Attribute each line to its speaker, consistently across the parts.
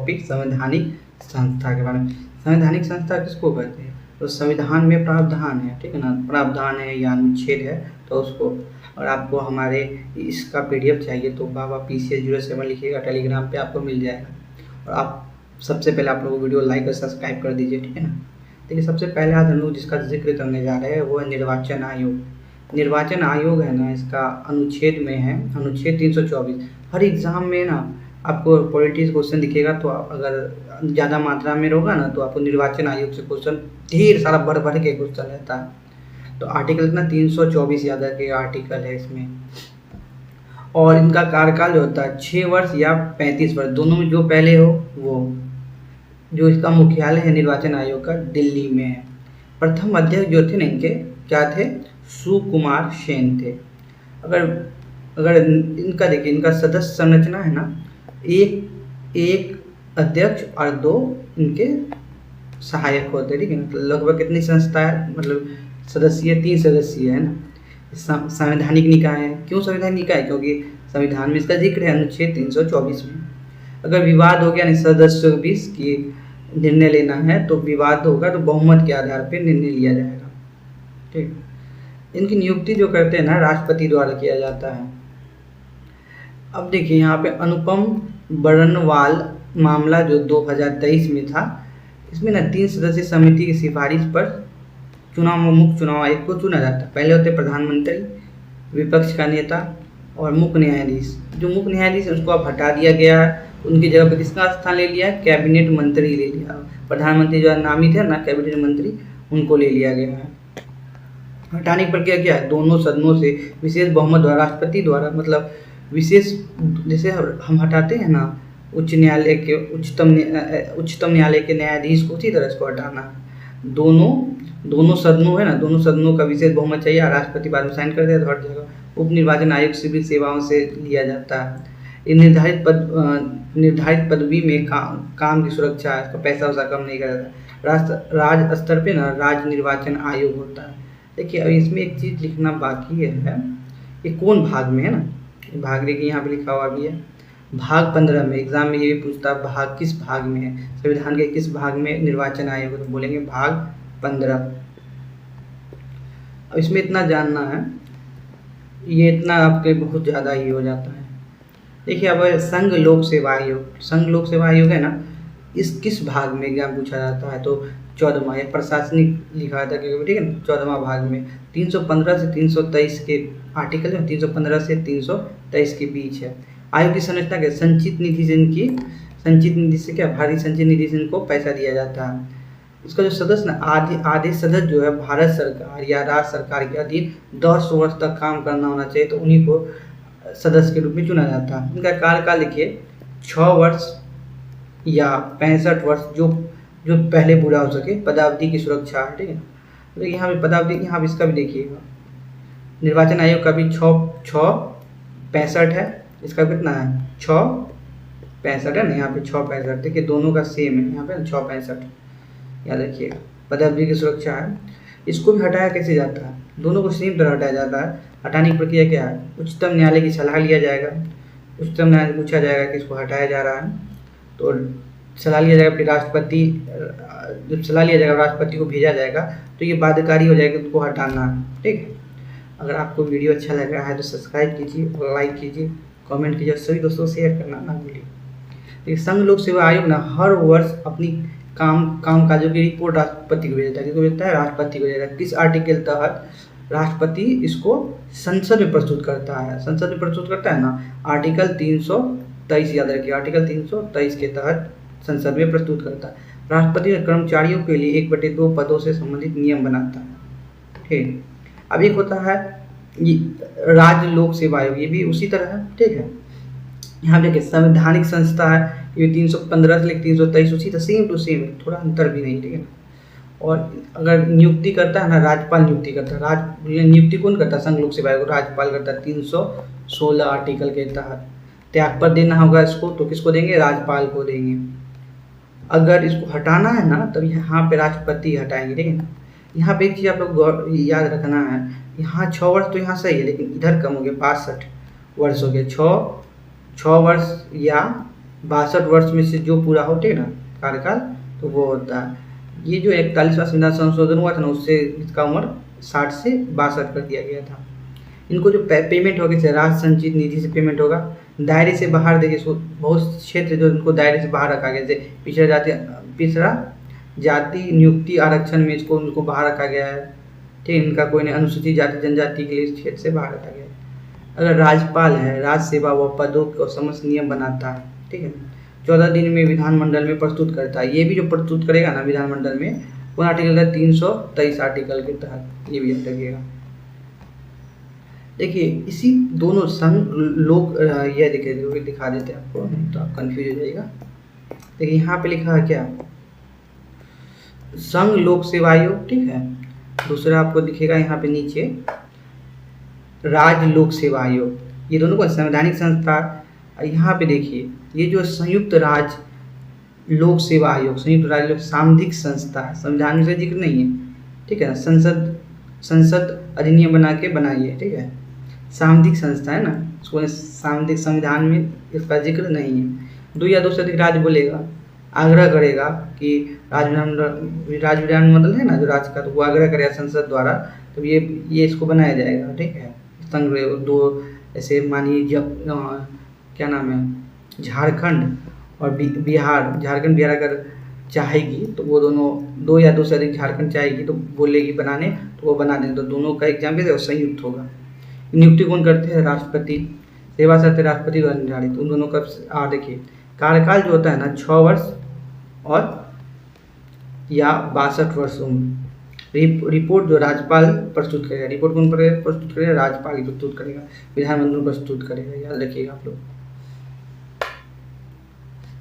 Speaker 1: Topic संवैधानिक संस्था के बारे में। संवैधानिक संस्था किसको कहते हैं? तो संविधान में प्रावधान है, ठीक है ना, प्रावधान है या अनुच्छेद है तो उसको। और आपको हमारे इसका PDF चाहिए तो बाबा PCS07 लिखिएगा, टेलीग्राम पे आपको मिल जाएगा। और आप सबसे पहले आप लोग वीडियो लाइक और सब्सक्राइब कर दीजिए, ठीक है ना। देखिए सबसे पहले आज हम लोग जिसका जिक्र करने जा रहे हैं वो है निर्वाचन आयोग। निर्वाचन आयोग है ना, इसका अनुच्छेद में है अनुच्छेद 324। हर एग्जाम में ना आपको पॉलिटिक्स क्वेश्चन दिखेगा तो अगर ज़्यादा मात्रा में होगा ना तो आपको निर्वाचन आयोग से क्वेश्चन ढेर सारा भर भर के क्वेश्चन रहता है। तो आर्टिकल ना 324 याद रखिएगा आर्टिकल है इसमें। और इनका कार्यकाल जो होता है 6 वर्ष या 35 वर्ष, दोनों में जो पहले हो वो। जो इसका मुख्यालय है निर्वाचन आयोग का दिल्ली में है। प्रथम अध्यक्ष जो थे ना इनके क्या थे? सुकुमार सेन थे। अगर इनका देखिए, इनका सदस्य संरचना है ना, एक अध्यक्ष और 2 इनके सहायक होते हैं, ठीक है ना। लगभग कितनी संस्था है, मतलब सदस्य 3 सदस्य है ना। संवैधानिक निकाय है। क्यों संवैधानिक निकाय? क्योंकि संविधान में इसका जिक्र है अनुच्छेद 324 में। अगर विवाद हो गया नहीं सदस्यों के बीच की निर्णय लेना है तो विवाद होगा तो बहुमत के आधार पर निर्णय लिया जाएगा, ठीक। इनकी नियुक्ति जो करते हैं ना राष्ट्रपति द्वारा किया जाता है। अब देखिए यहाँ पे अनुपम बरनवाल मामला जो 2023 में था, इसमें ना 3 सदस्यीय समिति की सिफारिश पर मुख्य चुनाव आयुक्त को चुना जाता है। पहले होते प्रधानमंत्री, विपक्ष का नेता और मुख्य न्यायाधीश। जो मुख्य न्यायाधीश है उसको अब हटा दिया गया है, उनकी जगह पर किसका स्थान ले लिया है? कैबिनेट मंत्री ले लिया। प्रधानमंत्री जो नामित है ना कैबिनेट मंत्री, उनको ले लिया गया है। हटाने की प्रक्रिया क्या है? दोनों सदनों से विशेष बहुमत द्वारा राष्ट्रपति द्वारा, मतलब विशेष, जैसे हम हटाते हैं ना उच्चतम न्यायालय के न्यायाधीश को, उसी तरह इसको हटाना। दोनों सदनों है ना, दोनों सदनों का विशेष बहुमत चाहिए। राष्ट्रपति बाद में साइन कर देगा तो हट जाएगा। उप निर्वाचन आयोग सिविल सेवाओं से लिया जाता है। ये निर्धारित पदवी में काम की सुरक्षा है, इसका पैसा वैसा कम नहीं करता। राज्य स्तर पे ना राज्य निर्वाचन आयोग होता है। देखिए अब इसमें एक चीज़ लिखना बाकी है, ये कौन भाग में है ना, भाग देखिए यहाँ पे लिखा हुआ भी है भाग 15 में। एग्जाम में ये भी पूछता है भाग किस भाग में है, संविधान के किस भाग में निर्वाचन आयोग, तो बोलेंगे भाग 15। अब इसमें इतना जानना है, ये इतना आपके बहुत ज़्यादा ही हो जाता है। देखिए अब संघ लोक सेवा आयोग, संघ लोक सेवा आयोग है ना, इस किस भाग में एग्जाम पूछा जाता है? तो 14वां, या प्रशासनिक लिखा था क्योंकि, ठीक है ना, 14वां भाग में 315 से 323 के आर्टिकल है, 315 से 323 के बीच है। आयोग की संरचना क्या? संचित निधि से क्या, भारतीय संचित निधि से इनको पैसा दिया जाता है। इसका जो सदस्य ना आधे सदस्य जो है भारत सरकार या राज्य सरकार के अधीन 10 वर्ष तक काम करना होना चाहिए, तो उन्हीं को सदस्य के रूप में चुना जाता है। इनका कार्यकाल लिखिए 6 वर्ष या 65 वर्ष, जो पहले पूरा हो सके। पदावधि की सुरक्षा है, ठीक है। तो यहाँ पे पदावधि, यहाँ पे इसका भी देखिएगा, निर्वाचन आयोग का भी 665 है, इसका कितना है 665 है ना, यहाँ पे 665। देखिए दोनों का सेम है, यहाँ पे 665 याद रखिएगा। पदावधि की सुरक्षा है। इसको भी हटाया कैसे जाता है? दोनों को सेम तरह हटाया जाता है। हटाने की प्रक्रिया क्या है? उच्चतम न्यायालय की सलाह लिया जाएगा। उच्चतम न्यायालय पूछा जाएगा कि इसको हटाया जा रहा है, तो सलाह लिया जाएगा। फिर राष्ट्रपति, जब सलाह लिया जाएगा राष्ट्रपति को भेजा जाएगा तो ये बाध्यकारी हो जाएगा, उसको हटाना है, ठीक है। अगर आपको वीडियो अच्छा लग रहा है तो सब्सक्राइब कीजिए, लाइक कीजिए, कमेंट कीजिए, सभी दोस्तों को शेयर करना ना भूलिए। देखिए संघ लोक सेवा आयोग ना हर वर्ष अपनी काम काजों की रिपोर्ट राष्ट्रपति को भेजता है। किसको भेजता है? राष्ट्रपति को भेजता है। किस आर्टिकल तहत? राष्ट्रपति इसको संसद में प्रस्तुत करता है। संसद में प्रस्तुत करता है ना, आर्टिकल 323 याद रखिए, आर्टिकल 323 के तहत संसद में प्रस्तुत करता है। राष्ट्रपति कर्मचारियों के लिए 1/2 पदों से संबंधित नियम बनाता है, ठीक। अब एक होता है राज्य लोक सेवा आयोग, ये भी उसी तरह है, ठीक है। यहाँ देखिए संवैधानिक संस्था है, ये 315 से लेकर 323 उसी तरह सेम टू सेम, थोड़ा अंतर भी नहीं, ठीक है। और अगर नियुक्ति करता है ना, राज्यपाल नियुक्ति करता है। नियुक्ति कौन करता है? संघ लोक सेवा आयोग, राज्यपाल करता है 316 आर्टिकल के तहत। त्यागपत्र देना होगा इसको तो किसको देंगे? राज्यपाल को देंगे। अगर इसको हटाना है ना तब यहाँ पे राष्ट्रपति हटाएंगे, ठीक है। यहाँ पे एक चीज़ आप लोग याद रखना है, यहाँ 6 वर्ष तो यहाँ सही है, लेकिन इधर कम हो गया, 62 वर्ष हो गया। 6 वर्ष या 62 वर्ष में से जो पूरा होते हैं ना कार्यकाल, तो वो होता है। ये जो 41वां संविधान संशोधन हुआ था ना, उससे इसका उम्र 60 से 62 कर दिया गया था। इनको जो पेमेंट होगी राज्य संचित निधि से पेमेंट होगा। दायरे से बाहर देखिए बहुत क्षेत्र जो इनको दायरे से बाहर रखा गया, जैसे पिछड़ा जाति नियुक्ति आरक्षण में इसको उनको बाहर रखा गया है। ठीक है, इनका कोई नहीं, अनुसूचित जाति जनजाति के लिए इस क्षेत्र से बाहर रखा गया है। अगर राज्यपाल है, राज्य सेवा व पदों को समस्त नियम बनाता है। ठीक है, 14 दिन में विधानमंडल में प्रस्तुत करता है। ये भी जो प्रस्तुत करेगा ना विधानमंडल में, कौन आर्टिकल है 323 आर्टिकल के तहत, ये भी याद रखिएगा। देखिए इसी दोनों संघ लोक यह देखिए दिखा देते हैं आपको, नहीं तो आप कंफ्यूज हो जाएगा। देखिए यहाँ पे लिखा है क्या, संघ लोक सेवा आयोग। ठीक है, दूसरा आपको दिखेगा यहाँ पे नीचे राज्य लोक सेवा आयोग। ये दोनों को संवैधानिक संस्था। यहाँ पे देखिए ये जो संयुक्त राज्य लोक सेवा आयोग, संयुक्त राज्य लोक सामधिक संस्था है, संविधान से जिक्र नहीं है। ठीक है, संसद अधिनियम बना के बनाई है। ठीक है, सामधिक संस्था है ना, उसको सामधिक, संविधान में इसका जिक्र नहीं है। 2 या 2 से अधिक राज्य बोलेगा, आग्रह करेगा कि राज्य विधानमंडल है ना जो राज्य का, तो वो आग्रह करेगा संसद द्वारा, तो ये इसको बनाया जाएगा। ठीक है, संघ 2 ऐसे मानिए जब क्या नाम है झारखंड और बिहार, झारखंड बिहार अगर चाहेगी तो वो दोनों 2 या 2 से अधिक झारखंड चाहेगी तो बोलेगी बनाने, तो वो बना देंगे। तो दोनों का एग्जाम भी संयुक्त होगा। नियुक्ति कौन करते हैं, राष्ट्रपति। सेवा शर्तें राष्ट्रपति द्वारा निर्धारित। उन दोनों का देखिए कार्यकाल जो होता है ना 6 वर्ष और या 62 वर्ष उम्र। रिपोर्ट जो राज्यपाल प्रस्तुत करेगा, रिपोर्ट कौन प्रस्तुत करेगा, राज्यपाल ही प्रस्तुत करेगा, विधानमंडल प्रस्तुत करेगा, याद रखिएगा आप लोग।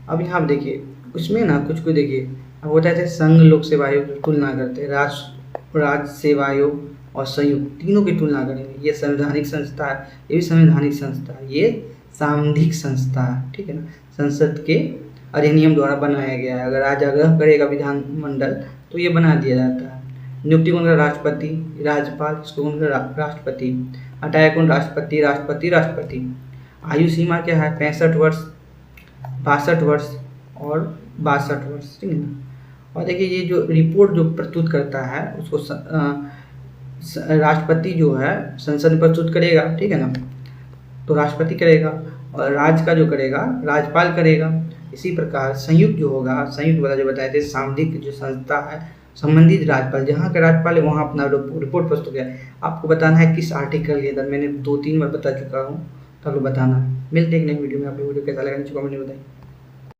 Speaker 1: अब यहाँ देखिए उसमें ना कुछ देखिए अब होता है संघ लोक सेवा आयोग की तुलना करते हैं, राज्य सेवा आयोग और संयुक्त, तीनों की तुलना करेंगे। ये संवैधानिक संस्था है, ये भी संवैधानिक संस्था है, ये सामधिक संस्था है। ठीक है ना, संसद के अधिनियम द्वारा बनाया गया है। अगर राज्य आग्रह करेगा विधानमंडल तो ये बना दिया जाता है। नियुक्ति कौन, राष्ट्रपति, राज्यपाल, इसको कौन, राष्ट्रपति। हटाया कौन, राष्ट्रपति। आयु सीमा क्या है, 65 वर्ष, 62 वर्ष और 62 वर्ष। ठीक है ना। और देखिए ये जो रिपोर्ट जो प्रस्तुत करता है उसको राष्ट्रपति जो है संसद में प्रस्तुत करेगा। ठीक है ना, तो राष्ट्रपति करेगा, और राज्य का जो करेगा राज्यपाल करेगा। इसी प्रकार संयुक्त जो होगा, संयुक्त वाला जो बताए थे सामधिक जो संस्था है, संबंधित राज्यपाल, जहाँ का राज्यपाल है वहाँ अपना रिपोर्ट प्रस्तुत किया। आपको बताना है किस आर्टिकल के अंदर, मैंने 2-3 बार बता चुका हूँ, तो आप लोग बताना है। मिलते हैं एक नई वीडियो में। आप लोग वीडियो कैसा लगा नीचे कमेंट में बताइए।